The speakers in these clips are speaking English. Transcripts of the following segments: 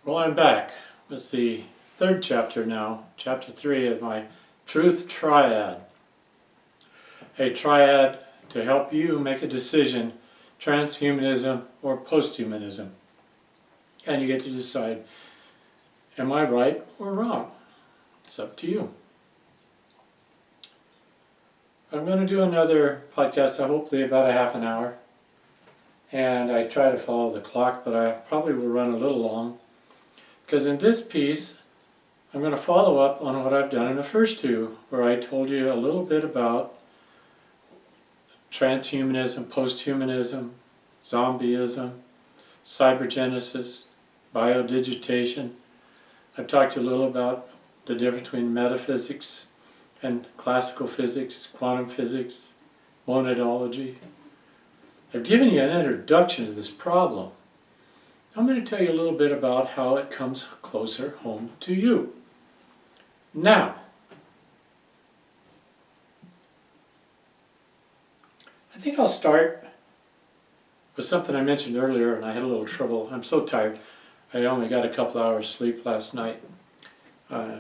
Well, I'm back with the third chapter now, chapter 3 of my Truth Triad. A triad to help you make a decision, transhumanism or posthumanism. And you get to decide, am I right or wrong? It's up to you. I'm going to do another podcast, hopefully about a half an hour. And I try to follow the clock, but I probably will run a little long. Because in this piece, I'm going to follow up on what I've done in the first two, where I told you a little bit about transhumanism, posthumanism, zombieism, cybergenesis, biodigitation. I've talked to you a little about the difference between metaphysics and classical physics, quantum physics, monadology. I've given you an introduction to this problem. I'm going to tell you a little bit about how it comes closer home to you. Now, I think I'll start with something I mentioned earlier, and I had a little trouble. I'm so tired. I only got a couple hours sleep last night. I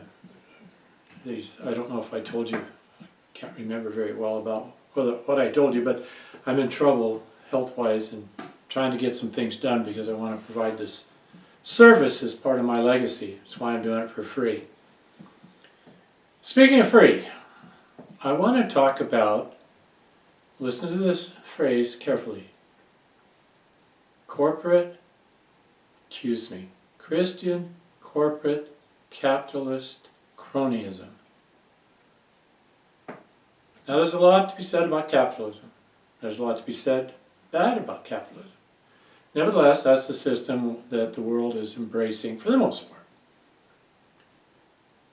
don't know if I told you, I can't remember very well about what I told you, but I'm in trouble health-wise and trying to get some things done because I want to provide this service as part of my legacy. That's why I'm doing it for free. Speaking of free, I want to talk about, listen to this phrase carefully, Christian corporate capitalist cronyism. Now there's a lot to be said about capitalism. There's a lot to be said bad about capitalism. Nevertheless, that's the system that the world is embracing for the most part.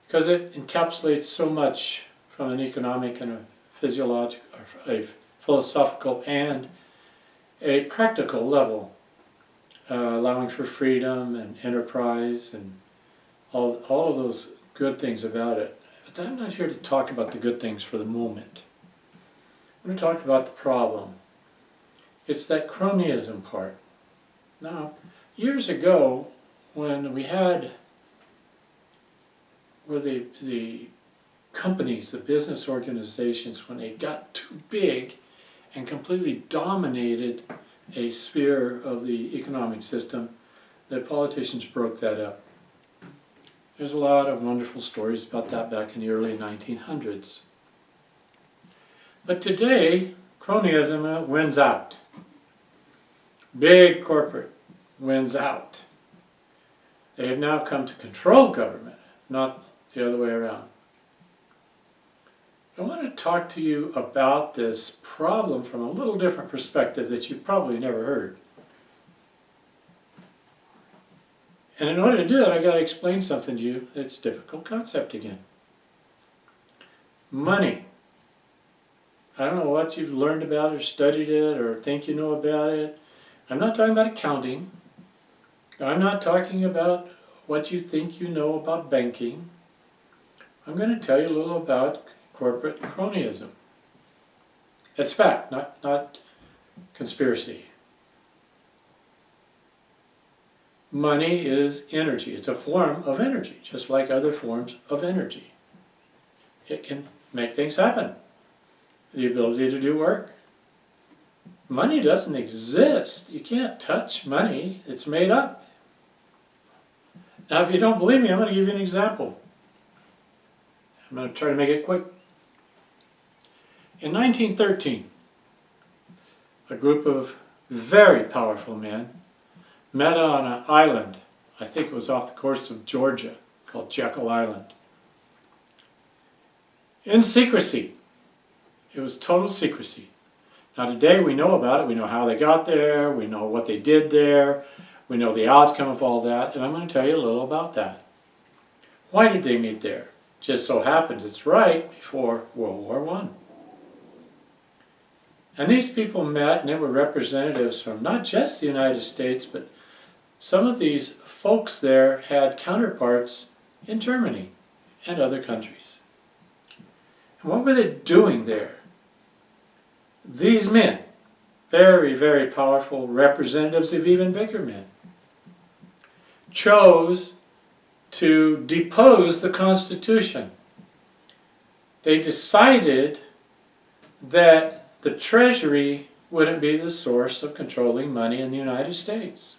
Because it encapsulates so much from an economic and a physiological, or a philosophical and a practical level, allowing for freedom and enterprise and all of those good things about it. But I'm not here to talk about the good things for the moment. I'm going to talk about the problem. It's that cronyism part. Now, years ago, when we had the companies, the business organizations, when they got too big and completely dominated a sphere of the economic system, the politicians broke that up. There's a lot of wonderful stories about that back in the early 1900s. But today, cronyism wins out. Big corporate wins out. They have now come to control government, not the other way around. I want to talk to you about this problem from a little different perspective that you've probably never heard. And in order to do that, I've got to explain something to you. It's a difficult concept again. Money. I don't know what you've learned about or studied it or think you know about it. I'm not talking about accounting. I'm not talking about what you think you know about banking. I'm going to tell you a little about corporate cronyism. It's fact, not conspiracy. Money is energy. It's a form of energy, just like other forms of energy. It can make things happen. The ability to do work. Money doesn't exist. You can't touch money. It's made up. Now, if you don't believe me, I'm going to give you an example. I'm going to try to make it quick. In 1913, a group of very powerful men met on an island, I think it was off the coast of Georgia, called Jekyll Island. In secrecy. It was total secrecy. Now today we know about it, we know how they got there, we know what they did there, we know the outcome of all that, and I'm going to tell you a little about that. Why did they meet there? Just so happens it's right before World War I. And these people met, and they were representatives from not just the United States, but some of these folks there had counterparts in Germany and other countries. And what were they doing there? These men, very, very powerful representatives of even bigger men, chose to depose the Constitution. They decided that the Treasury wouldn't be the source of controlling money in the United States.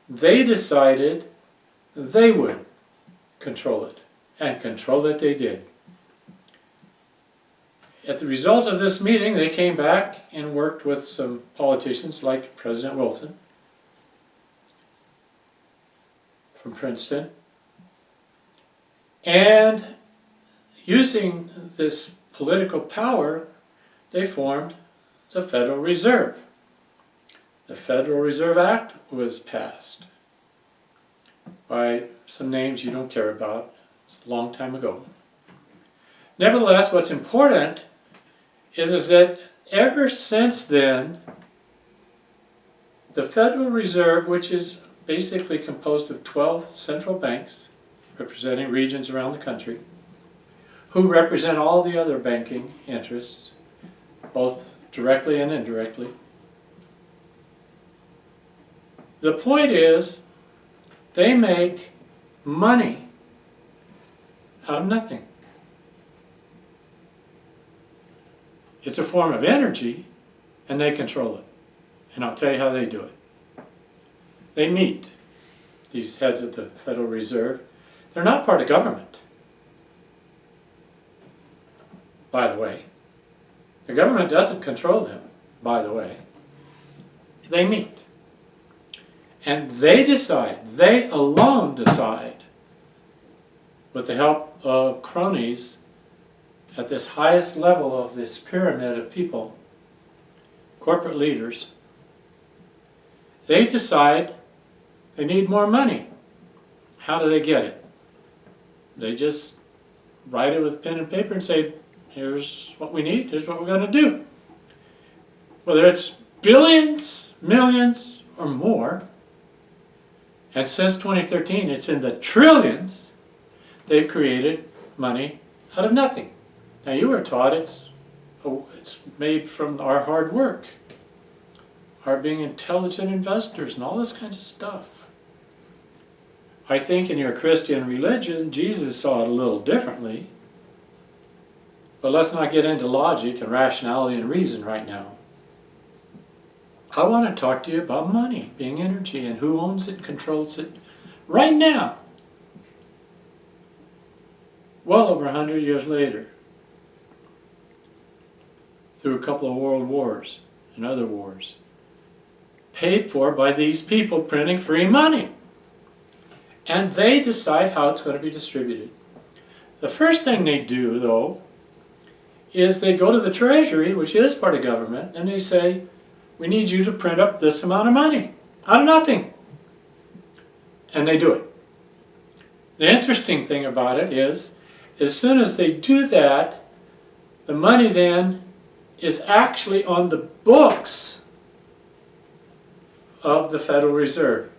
They decided they would control it, and control it they did. At the result of this meeting, they came back and worked with some politicians like President Wilson from Princeton, and using this political power, they formed the Federal Reserve. The Federal Reserve Act was passed by some names you don't care about. It's a long time ago. Nevertheless, what's important is that ever since then, the Federal Reserve, which is basically composed of 12 central banks representing regions around the country, who represent all the other banking interests, both directly and indirectly. The point is, they make money out of nothing. It's a form of energy, and they control it. And I'll tell you how they do it. They meet, these heads of the Federal Reserve. They're not part of government, by the way. The government doesn't control them, by the way. They meet. And they decide, they alone decide, with the help of cronies at this highest level of this pyramid of people, corporate leaders, they decide they need more money. How do they get it? They just write it with pen and paper and say, here's what we need, here's what we're going to do. Whether it's billions, millions, or more, and since 2013 it's in the trillions, they've created money out of nothing. Now you were taught it's made from our hard work, our being intelligent investors and all this kind of stuff. I think in your Christian religion, Jesus saw it a little differently. But let's not get into logic and rationality and reason right now. I want to talk to you about money being energy and who owns it and controls it right now. Well over 100 years later, through a couple of world wars and other wars, paid for by these people printing free money. And they decide how it's going to be distributed. The first thing they do, though, is they go to the Treasury, which is part of government, and they say, we need you to print up this amount of money out of nothing. And they do it. The interesting thing about it is, as soon as they do that, the money then is actually on the books of the Federal Reserve.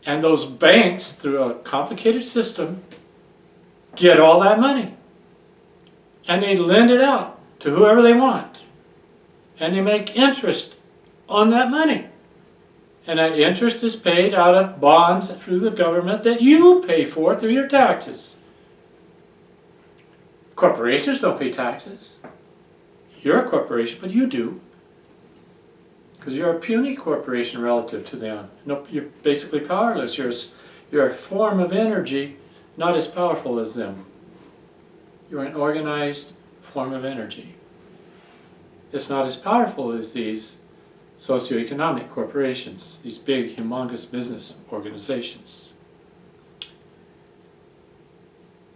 And those banks, through a complicated system, get all that money. And they lend it out to whoever they want. And they make interest on that money. And that interest is paid out of bonds through the government that you pay for through your taxes. Corporations don't pay taxes. You're a corporation, but you do. Because you're a puny corporation relative to them. No, you're basically powerless. You're a form of energy not as powerful as them. You're an organized form of energy. It's not as powerful as these socioeconomic corporations, these big, humongous business organizations.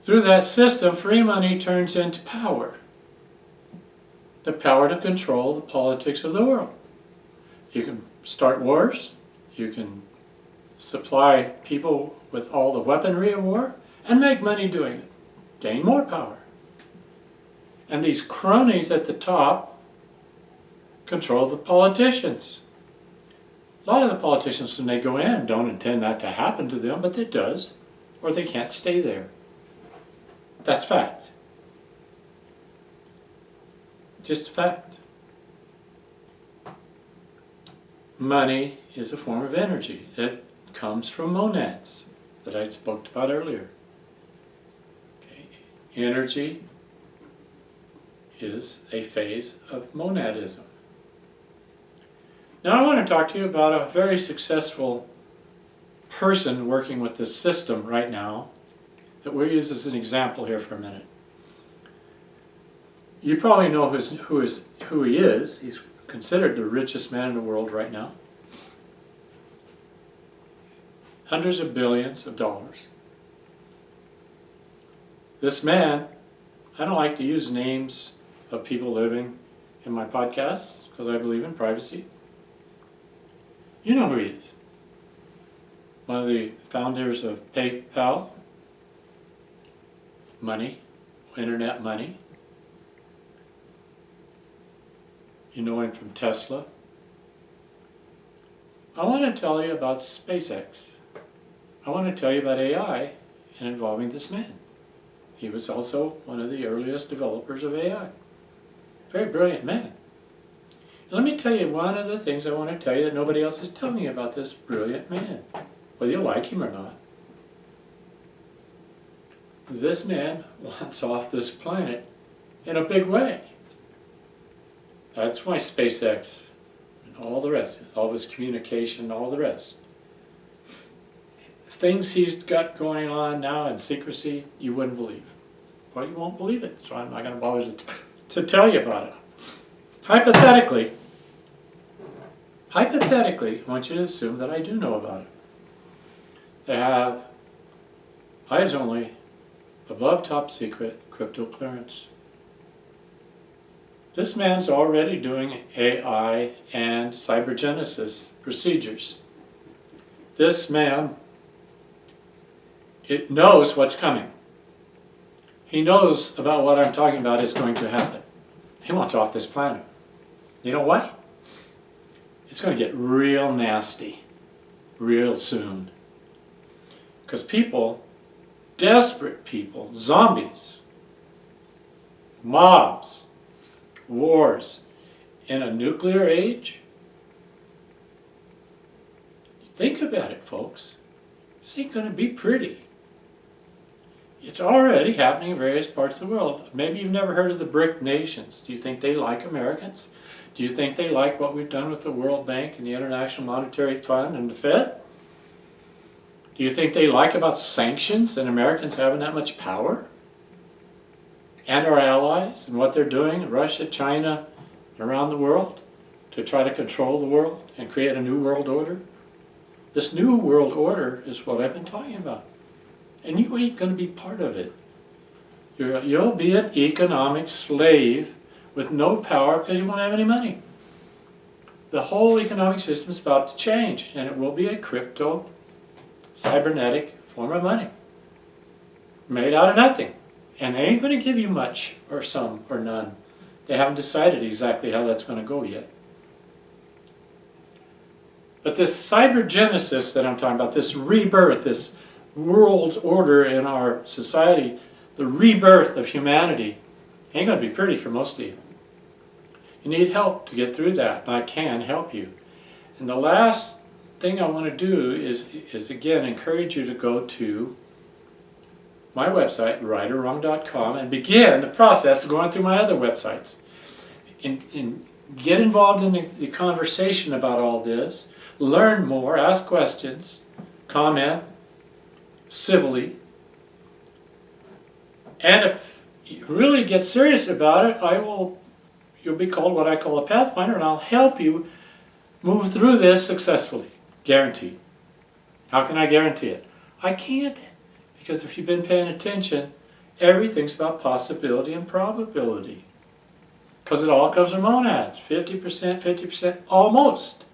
Through that system, free money turns into power. The power to control the politics of the world. You can start wars, you can supply people with all the weaponry of war, and make money doing it. Gain more power. And these cronies at the top control the politicians. A lot of the politicians, when they go in, don't intend that to happen to them, but it does, or they can't stay there. That's fact. Just a fact. Money is a form of energy. It comes from monads that I spoke about earlier. Okay. Energy is a phase of monadism. Now I want to talk to you about a very successful person working with this system right now that we'll use as an example here for a minute. You probably know who he is. He's considered the richest man in the world right now. Hundreds of billions of dollars. This man, I don't like to use names of people living in my podcasts because I believe in privacy. You know who he is. One of the founders of PayPal, money, internet money. You know him from Tesla. I want to tell you about SpaceX. I want to tell you about AI and involving this man. He was also one of the earliest developers of AI. Very brilliant man. Let me tell you one of the things I want to tell you that nobody else is telling you about this brilliant man, whether you like him or not. This man wants off this planet in a big way. That's why SpaceX and all the rest, all his communication, all the rest. Things he's got going on now in secrecy, you wouldn't believe. Well, you won't believe it, so I'm not going to bother to tell you about it. Hypothetically, I want you to assume that I do know about it. They have eyes only, above top secret crypto clearance. This man's already doing AI and cybergenesis procedures. This man, it knows what's coming. He knows about what I'm talking about is going to happen. He wants off this planet. You know why? It's going to get real nasty real soon. Because people, desperate people, zombies, mobs, wars, in a nuclear age, think about it, folks. This ain't going to be pretty. It's already happening in various parts of the world. Maybe you've never heard of the BRIC nations. Do you think they like Americans? Do you think they like what we've done with the World Bank and the International Monetary Fund and the Fed? Do you think they like about sanctions and Americans having that much power? And our allies and what they're doing in Russia, China, and around the world to try to control the world and create a new world order? This new world order is what I've been talking about. And you ain't going to be part of it. You'll be an economic slave with no power because you won't have any money. The whole economic system is about to change, and it will be a crypto, cybernetic form of money made out of nothing. And they ain't going to give you much, or some, or none. They haven't decided exactly how that's going to go yet. But this cybergenesis that I'm talking about, this rebirth, this world order in our society, the rebirth of humanity, ain't going to be pretty for most of you. You need help to get through that, and I can help you. And the last thing I want to do is again, encourage you to go to my website, rightorwrong.com, and begin the process of going through my other websites. And get involved in the conversation about all this. Learn more, ask questions, comment civilly. And if you really get serious about it, you'll be called what I call a pathfinder, and I'll help you move through this successfully. Guaranteed. How can I guarantee it? I can't. Because if you've been paying attention, everything's about possibility and probability. Because it all comes from monads. 50%, 50%, almost.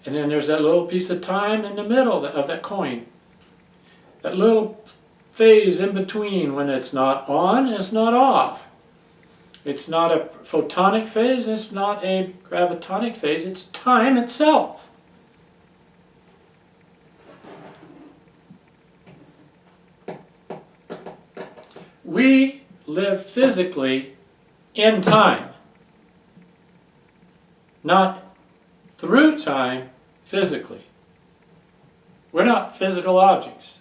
And then there's that little piece of time in the middle of that coin. That little phase in between when it's not on and it's not off. It's not a photonic phase, it's not a gravitonic phase, it's time itself. We live physically in time, not through time physically. We're not physical objects.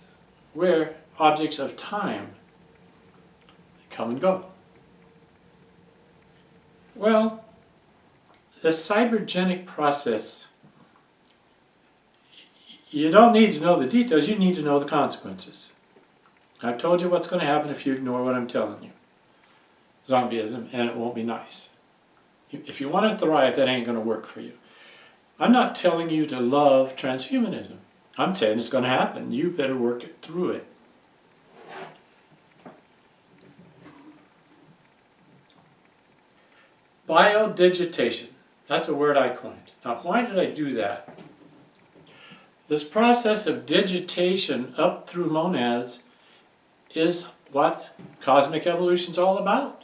We're objects of time. They come and go. Well, the cybergenic process, you don't need to know the details, you need to know the consequences. I've told you what's going to happen if you ignore what I'm telling you. Zombieism, and it won't be nice. If you want to thrive, that ain't going to work for you. I'm not telling you to love transhumanism. I'm saying it's going to happen. You better work it through it. Biodigitation. That's a word I coined. Now, why did I do that? This process of digitation up through monads is what cosmic evolution is all about.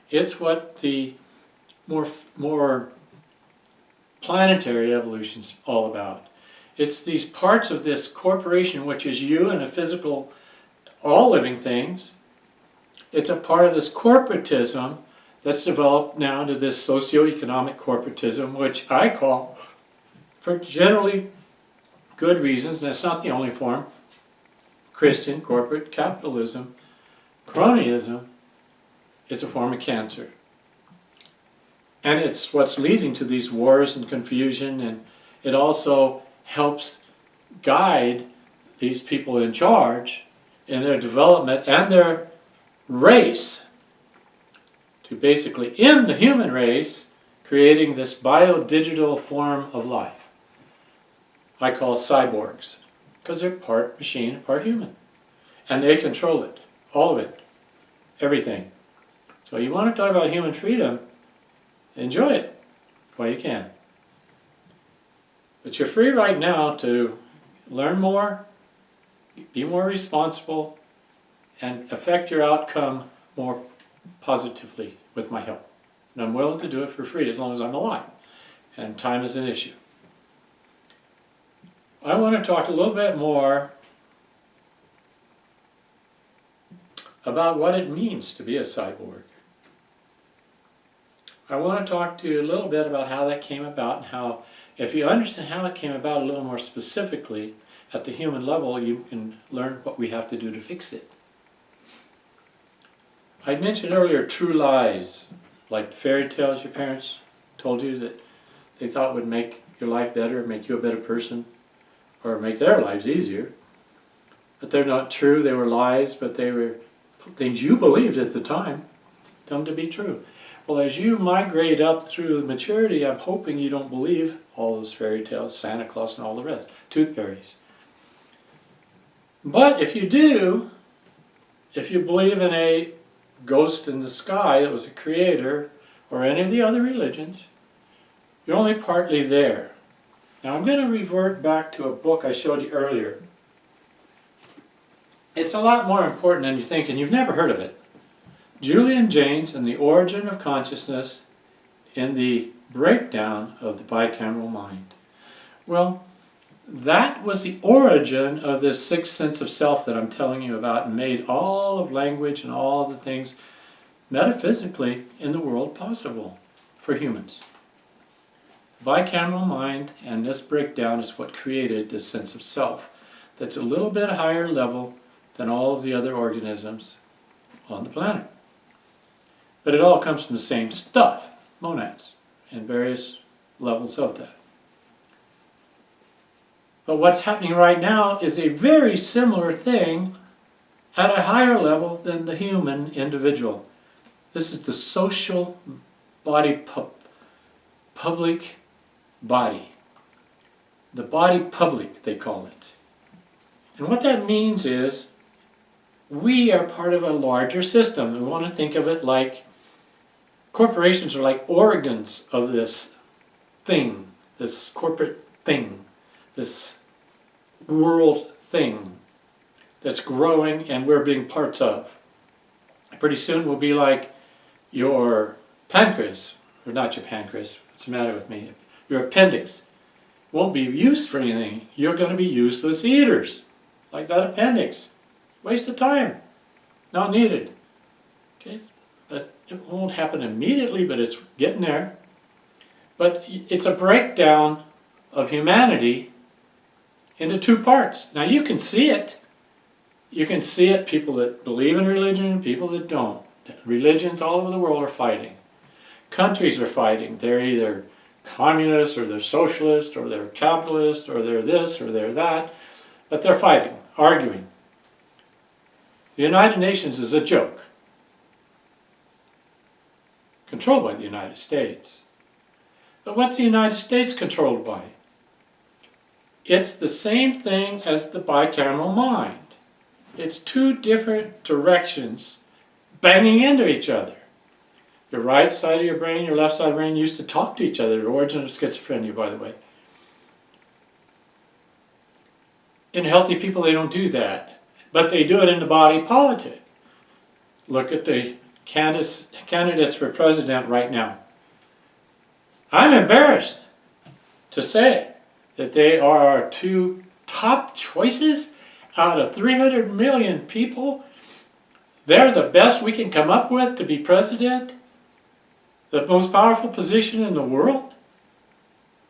It's what the more planetary evolution is all about. It's these parts of this corporation, which is you and a physical, all living things. It's a part of this corporatism that's developed now into this socio-economic corporatism, which I call, for generally good reasons, and it's not the only form, Christian corporate capitalism. Cronyism is a form of cancer. And it's what's leading to these wars and confusion, and it also helps guide these people in charge in their development and their race to basically end the human race, creating this biodigital form of life. I call cyborgs, because they're part machine, part human. And they control it, all of it, everything. So you want to talk about human freedom, enjoy it while you can. But you're free right now to learn more, be more responsible, and affect your outcome more positively with my help. And I'm willing to do it for free as long as I'm alive. And time is an issue. I want to talk a little bit more about what it means to be a cyborg. I want to talk to you a little bit about how that came about, and how, if you understand how it came about a little more specifically at the human level, you can learn what we have to do to fix it. I mentioned earlier true lies, like the fairy tales your parents told you that they thought would make your life better, make you a better person, or make their lives easier. But they're not true, they were lies, but they were things you believed at the time, them to be true. Well, as you migrate up through maturity, I'm hoping you don't believe all those fairy tales, Santa Claus and all the rest, tooth fairies. But if you do, if you believe in a ghost in the sky that was a creator, or any of the other religions, you're only partly there. Now I'm going to revert back to a book I showed you earlier. It's a lot more important than you think, and you've never heard of it. Julian Jaynes and the Origin of Consciousness in the Breakdown of the Bicameral Mind. Well, that was the origin of this sixth sense of self that I'm telling you about, and made all of language and all the things metaphysically in the world possible for humans. Bicameral mind and this breakdown is what created this sense of self that's a little bit higher level than all of the other organisms on the planet. But it all comes from the same stuff, monads, and various levels of that. But what's happening right now is a very similar thing at a higher level than the human individual. This is the social body, public body. The body public, they call it. And what that means is we are part of a larger system. We want to think of it like corporations are like organs of this thing, this corporate thing, this world thing that's growing and we're being parts of. Pretty soon we'll be like your pancreas, or not your pancreas, what's the matter with me? Your appendix won't be used for anything. You're going to be useless eaters, like that appendix. Waste of time, not needed. Okay, but it won't happen immediately, but it's getting there. But it's a breakdown of humanity into two parts. Now you can see it. You can see it, people that believe in religion and people that don't. Religions all over the world are fighting. Countries are fighting. They're either communist or they're socialist or they're capitalist or they're this or they're that. But they're fighting, arguing. The United Nations is a joke. Controlled by the United States. But what's the United States controlled by? It's the same thing as the bicameral mind. It's two different directions banging into each other. Your right side of your brain, your left side of your brain used to talk to each other. The origin of schizophrenia, by the way. In healthy people, they don't do that. But they do it in the body politic. Look at the candidates for president right now. I'm embarrassed to say that they are our two top choices out of 300 million people. They're the best we can come up with to be president. The most powerful position in the world.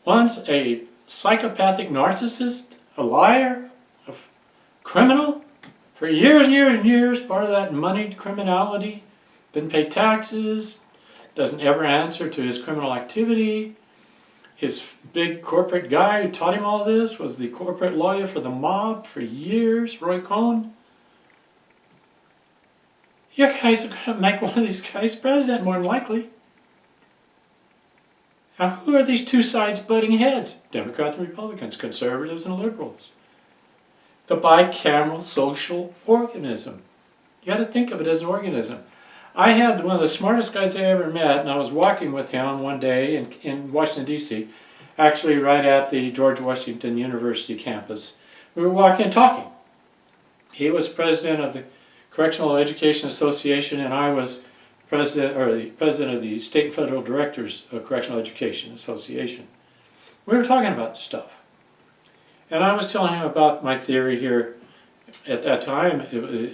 One's a psychopathic narcissist, a liar, a criminal. For years and years and years, part of that moneyed criminality. Didn't pay taxes, doesn't ever answer to his criminal activity. His big corporate guy who taught him all this was the corporate lawyer for the mob for years, Roy Cohn. You guys are going to make one of these guys president, more than likely. Now, who are these two sides butting heads? Democrats and Republicans, conservatives and liberals. The bicameral social organism. You got to think of it as an organism. I had one of the smartest guys I ever met, and I was walking with him one day in Washington, D.C., actually right at the George Washington University campus. We were walking and talking. He was president of the Correctional Education Association, and I was president of the State and Federal Directors of Correctional Education Association. We were talking about stuff. And I was telling him about my theory here. At that time, I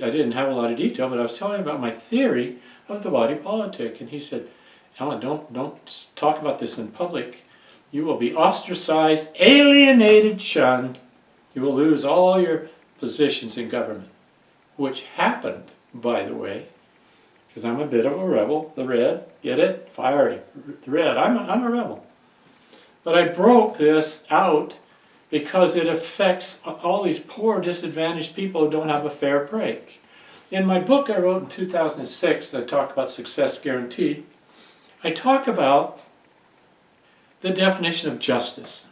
didn't have a lot of detail, but I was telling him about my theory of the body politic. And he said, Alan, don't talk about this in public. You will be ostracized, alienated, shunned. You will lose all your positions in government. Which happened, by the way, because I'm a bit of a rebel. The red, get it? Fiery. The red, I'm a rebel. But I broke this out because it affects all these poor, disadvantaged people who don't have a fair break. In my book I wrote in 2006 that I talk about success guaranteed, I talk about the definition of justice.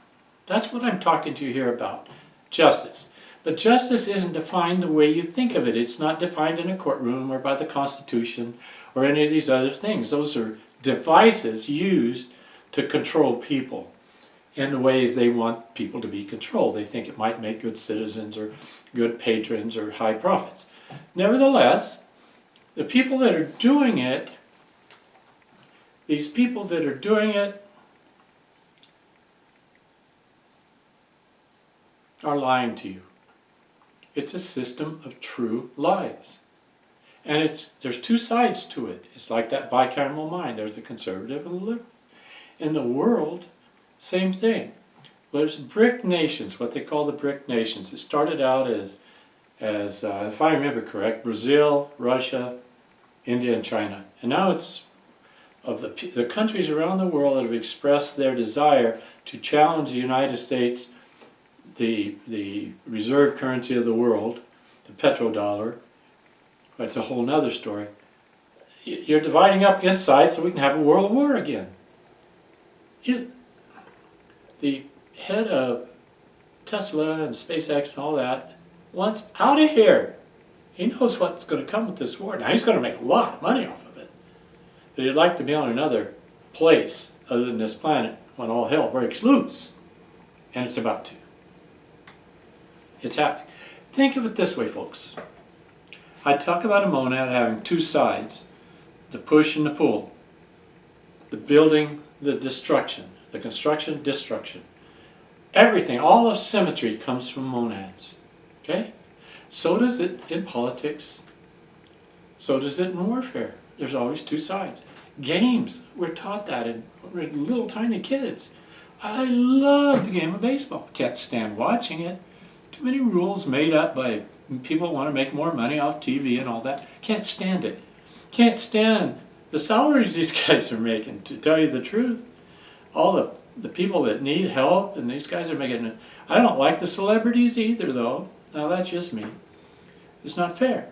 That's what I'm talking to you here about, justice. But justice isn't defined the way you think of it. It's not defined in a courtroom or by the Constitution or any of these other things. Those are devices used to control people in the ways they want people to be controlled. They think it might make good citizens or good patrons or high profits. Nevertheless, the people that are doing it, these people that are doing it are lying to you. It's a system of true lies. And there's two sides to it. It's like that bicameral mind. There's a conservative and a liberal. In the world, same thing. There's BRIC nations, what they call the BRIC nations. It started out as if I remember correct, Brazil, Russia, India, and China. And now it's of the countries around the world that have expressed their desire to challenge the United States, the reserve currency of the world, the petrodollar. That's a whole nother story. You're dividing up against sides so we can have a world war again. The head of Tesla and SpaceX and all that wants out of here. He knows what's going to come with this war. Now he's going to make a lot of money off of it. But he'd like to be on another place other than this planet when all hell breaks loose. And it's about to. It's happening. Think of it this way, folks. I talk about a monad having two sides, the push and the pull, the building, the destruction, the construction, destruction. Everything, all of symmetry comes from monads. Okay? So does it in politics. So does it in warfare. There's always two sides. Games, we're taught that when we're little tiny kids. I love the game of baseball. Can't stand watching it. Too many rules made up by people who want to make more money off TV and all that. Can't stand it. Can't stand the salaries these guys are making, to tell you the truth. All the people that need help, and these guys are making it. I don't like the celebrities either, though. Now, that's just me. It's not fair.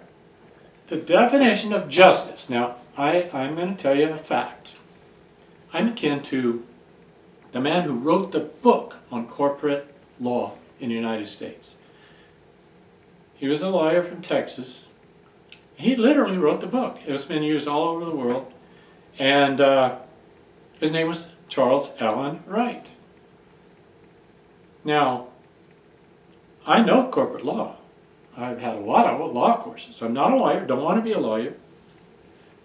The definition of justice. Now, I'm going to tell you a fact. I'm akin to the man who wrote the book on corporate law in the United States. He was a lawyer from Texas. He literally wrote the book. It's been used all over the world. And his name was Charles Allen Wright. Now, I know corporate law. I've had a lot of law courses. I'm not a lawyer, don't want to be a lawyer.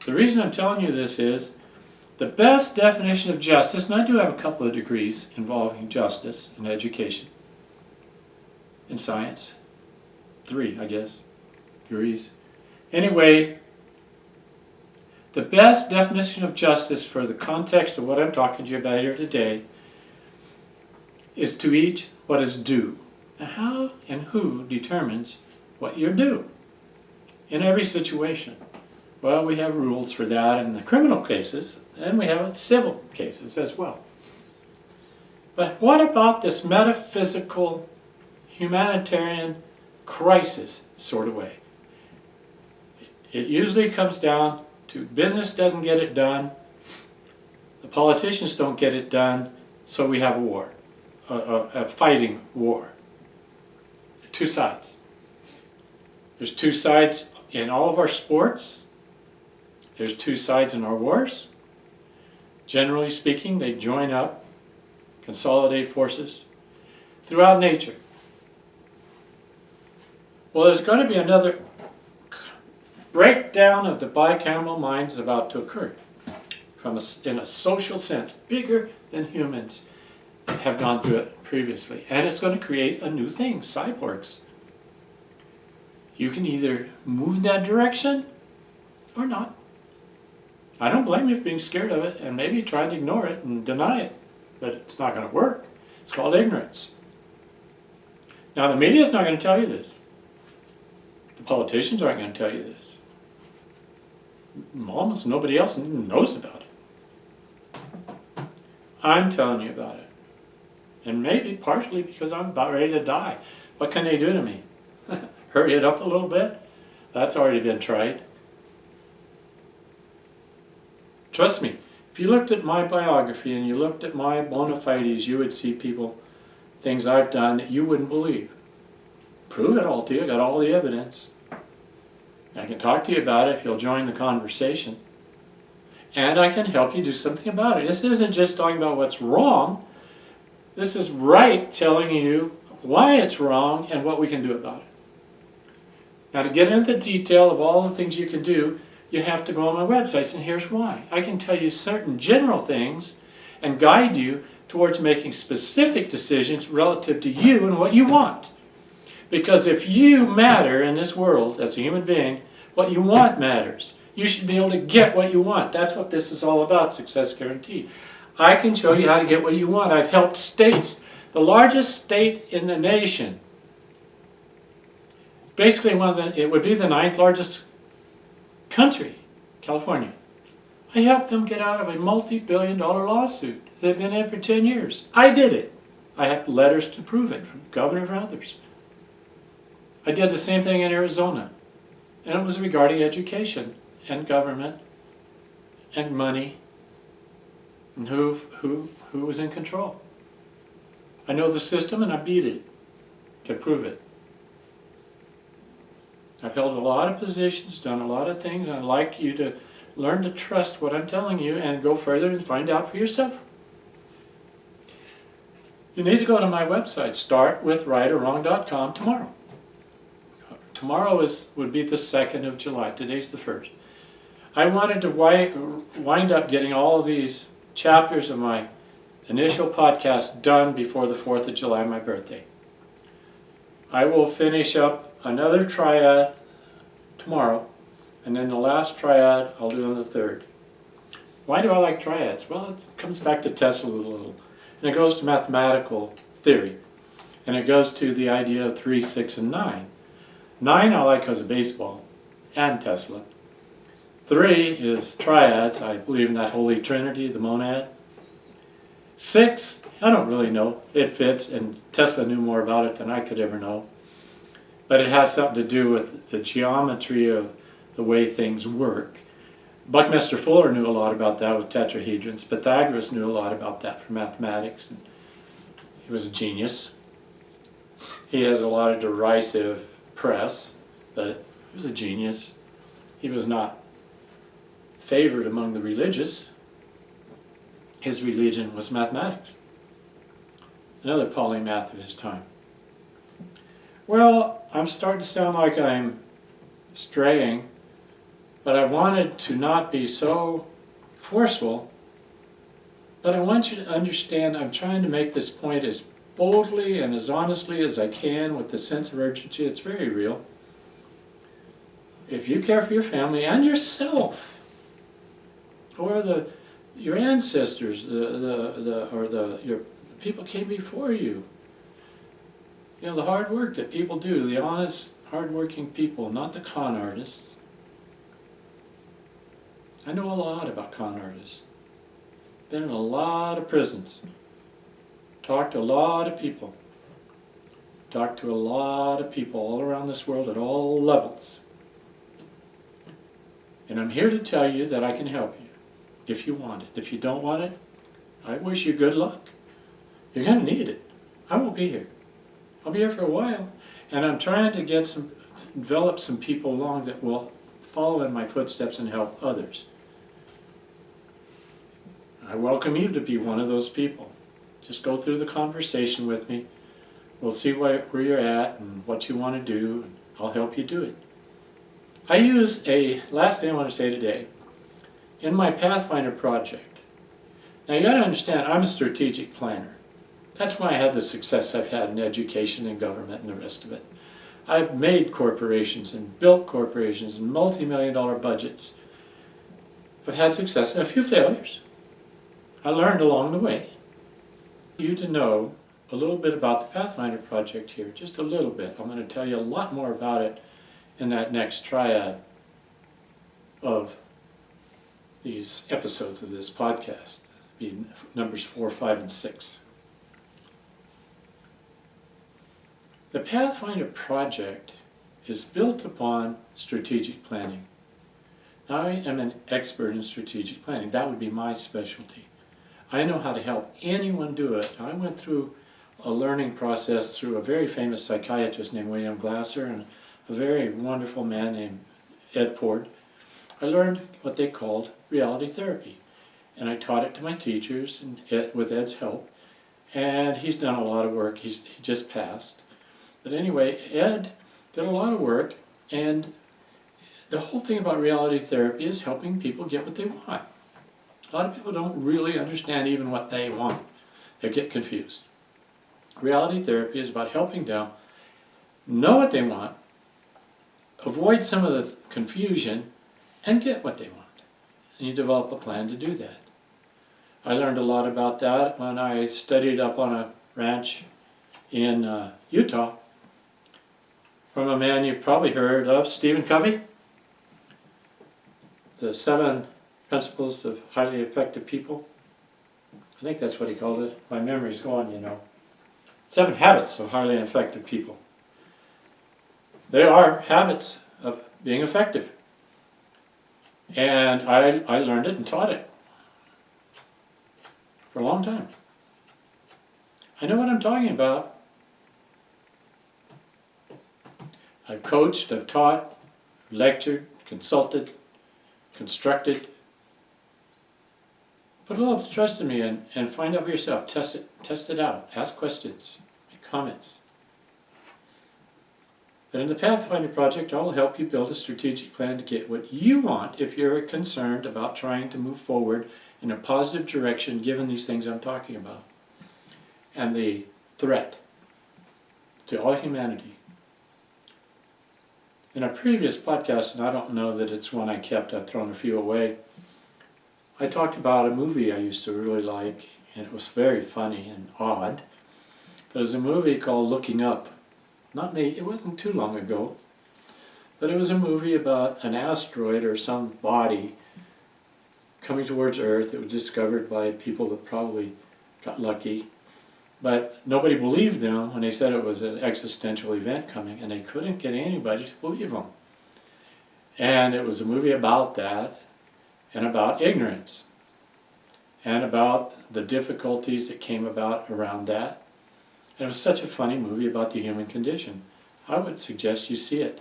The reason I'm telling you this is the best definition of justice, and I do have a couple of degrees involving justice in education, in science. 3, I guess, degrees. Anyway, the best definition of justice for the context of what I'm talking to you about here today is to each what is due. Now, how and who determines what you're due in every situation? Well, we have rules for that in the criminal cases, and we have civil cases as well. But what about this metaphysical, humanitarian crisis sort of way? It usually comes down to business doesn't get it done, the politicians don't get it done, so we have a war, a fighting war. Two sides. There's two sides in all of our sports. There's two sides in our wars. Generally speaking, they join up, consolidate forces throughout nature. Well, there's going to be another breakdown of the bicameral mind is about to occur in a social sense, bigger than humans have gone through it previously. And it's going to create a new thing, cyborgs. You can either move in that direction or not. I don't blame you for being scared of it and maybe try to ignore it and deny it, but it's not going to work. It's called ignorance. Now, the media is not going to tell you this. The politicians aren't going to tell you this. Almost nobody else knows about it. I'm telling you about it. And maybe partially because I'm about ready to die. What can they do to me? Hurry it up a little bit? That's already been tried. Trust me, if you looked at my biography and you looked at my bona fides, you would see things I've done that you wouldn't believe. Prove it all to you, I got all the evidence. I can talk to you about it if you'll join the conversation. And I can help you do something about it. This isn't just talking about what's wrong. This is right, telling you why it's wrong and what we can do about it. Now, to get into the detail of all the things you can do, you have to go on my websites, and here's why. I can tell you certain general things and guide you towards making specific decisions relative to you and what you want. Because if you matter in this world as a human being, what you want matters. You should be able to get what you want. That's what this is all about, Success Guaranteed. I can show you how to get what you want. I've helped states, the largest state in the nation, basically it would be the 9th largest country, California. I helped them get out of a multi-billion-dollar lawsuit. They've been in for 10 years. I did it. I have letters to prove it from the governor and others. I did the same thing in Arizona, and it was regarding education and government and money and who was in control. I know the system and I beat it. Can prove it. I've held a lot of positions, done a lot of things, and I'd like you to learn to trust what I'm telling you and go further and find out for yourself. You need to go to my website, startwithrightOrWrong.com tomorrow. Tomorrow would be the 2nd of July. Today's the 1st. I wanted to wind up getting all of these chapters of my initial podcast done before the 4th of July, my birthday. I will finish up another triad tomorrow, and then the last triad I'll do on the 3rd. Why do I like triads? Well, it comes back to Tesla a little, and it goes to mathematical theory. And it goes to the idea of 3, 6, and 9. 9 I like because of baseball and Tesla. 3 is triads. I believe in that holy trinity, the monad. 6, I don't really know. It fits, and Tesla knew more about it than I could ever know. But it has something to do with the geometry of the way things work. Buckminster Fuller knew a lot about that with tetrahedrons. Pythagoras knew a lot about that for mathematics. And he was a genius. He has a lot of derisive press, but he was a genius. He was not favored among the religious. His religion was mathematics. Another polymath of his time. Well, I'm starting to sound like I'm straying, but I wanted to not be so forceful. But I want you to understand I'm trying to make this point as boldly and as honestly as I can with the sense of urgency. It's very real. If you care for your family and yourself, or your ancestors, your people came before you. You know, the hard work that people do, the honest, hard-working people, not the con artists. I know a lot about con artists. Been in a lot of prisons. Talked to a lot of people. Talked to a lot of people all around this world at all levels. And I'm here to tell you that I can help you if you want it. If you don't want it, I wish you good luck. You're going to need it. I won't be here. I'll be here for a while. And I'm trying to develop some people along that will follow in my footsteps and help others. I welcome you to be one of those people. Just go through the conversation with me. We'll see where you're at and what you want to do, and I'll help you do it. I use last thing I want to say today, in my Pathfinder project. Now you got to understand, I'm a strategic planner. That's why I had the success I've had in education and government and the rest of it. I've made corporations and built corporations and multi-million-dollar budgets. I've had success and a few failures. I learned along the way. You to know a little bit about the Pathfinder project here, just a little bit. I'm going to tell you a lot more about it in that next triad of these episodes of this podcast, be numbers 4, 5, and 6. The Pathfinder project is built upon strategic planning. Now, I am an expert in strategic planning. That would be my specialty. I know how to help anyone do it. I went through a learning process through a very famous psychiatrist named William Glasser and a very wonderful man named Ed Ford. I learned what they called reality therapy. And I taught it to my teachers with Ed's help. And he's done a lot of work. He just passed. But anyway, Ed did a lot of work, and the whole thing about reality therapy is helping people get what they want. A lot of people don't really understand even what they want. They get confused. Reality therapy is about helping them know what they want, avoid some of the confusion, and get what they want. And you develop a plan to do that. I learned a lot about that when I studied up on a ranch in Utah from a man you've probably heard of, Stephen Covey. The 7 Principles of Highly Effective People. I think that's what he called it. My memory's gone, you know. 7 Habits of Highly Effective People. They are habits of being effective. And I learned it and taught it for a long time. I know what I'm talking about. I've coached, I've taught, lectured, consulted, constructed. Put a little trust in me and find out for yourself. Test it out. Ask questions, make comments. But in the Pathfinder project, I'll help you build a strategic plan to get what you want if you're concerned about trying to move forward in a positive direction given these things I'm talking about. And the threat to all humanity. In a previous podcast, and I don't know that it's one I kept, I've thrown a few away, I talked about a movie I used to really like, and it was very funny and odd, There was a movie called Looking Up. It wasn't too long ago, but it was a movie about an asteroid or some body coming towards Earth. It was discovered by people that probably got lucky, but nobody believed them when they said it was an existential event coming, and they couldn't get anybody to believe them. And it was a movie about that, and about ignorance, and about the difficulties that came about around that. And it was such a funny movie about the human condition. I would suggest you see it.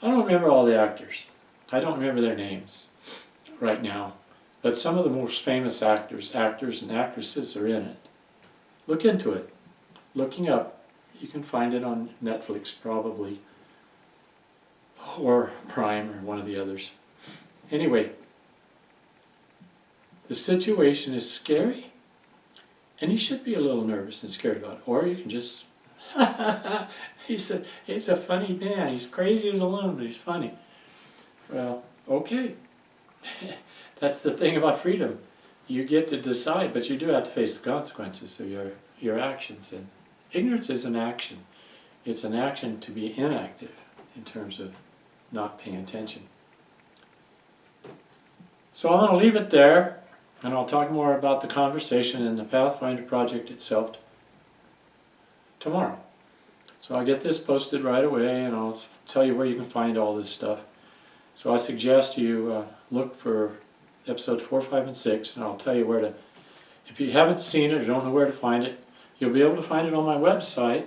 I don't remember all the actors. I don't remember their names right now. But some of the most famous actors and actresses are in it. Look into it. Looking Up. You can find it on Netflix probably, or Prime, or one of the others. Anyway, the situation is scary, and you should be a little nervous and scared about it. Or you can just, he's a funny man. He's crazy as a loon, but he's funny. Well, okay. That's the thing about freedom. You get to decide, but you do have to face the consequences of your actions. And ignorance is an action. It's an action to be inactive in terms of not paying attention. So I'm going to leave it there, and I'll talk more about the conversation and the Pathfinder project itself tomorrow. So I'll get this posted right away, and I'll tell you where you can find all this stuff. So I suggest you look for episode 4, 5, and 6, and I'll tell you where to, if you haven't seen it or don't know where to find it, you'll be able to find it on my website.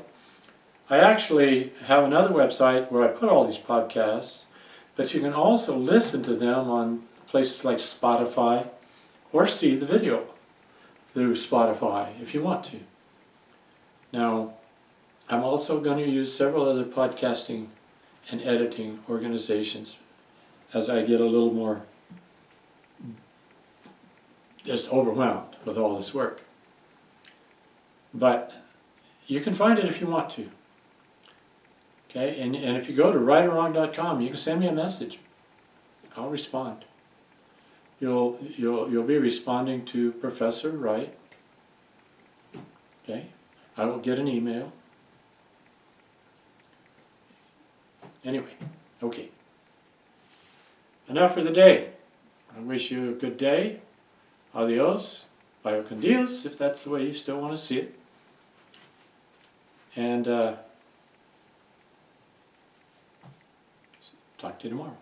I actually have another website where I put all these podcasts, but you can also listen to them on places like Spotify, or see the video through Spotify if you want to. Now, I'm also going to use several other podcasting and editing organizations as I get a little more just overwhelmed with all this work. But you can find it if you want to. Okay, and if you go to rightorwrong.com, you can send me a message. I'll respond. You'll be responding to Professor Wright. Okay, I will get an email. Anyway, okay. Enough for the day. I wish you a good day. Adios. Vaya con Dios, if that's the way you still want to see it. And talk to you tomorrow.